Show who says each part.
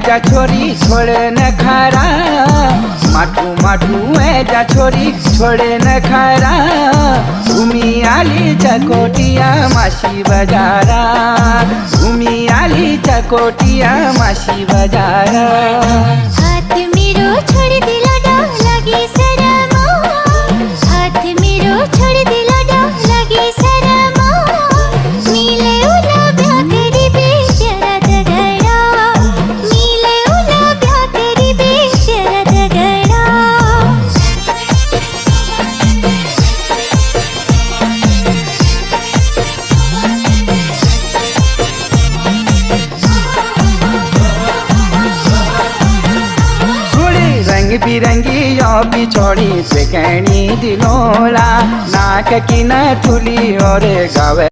Speaker 1: जा छोरी छोड़े न खारा, माठू माठू जा छोरी छोड़े न खारा। घूमी आली चकोटिया मासी बजारा, घूमी आली चकोटिया मासी बजारा।
Speaker 2: हाथ मेरो छोड़ दिलो डर लगी शरमा, हाथ मेरो छोड़ दिलो डर लगी शरमा। मिले उला ब्याह करी बे तेरा तगड़ा, मिले उला ब्याह करी बे तेरा तगड़ा।
Speaker 1: रंग बिरंगी यो बिछोड़ी पेकनी दिलोला, नाक की न ठुली और गावे।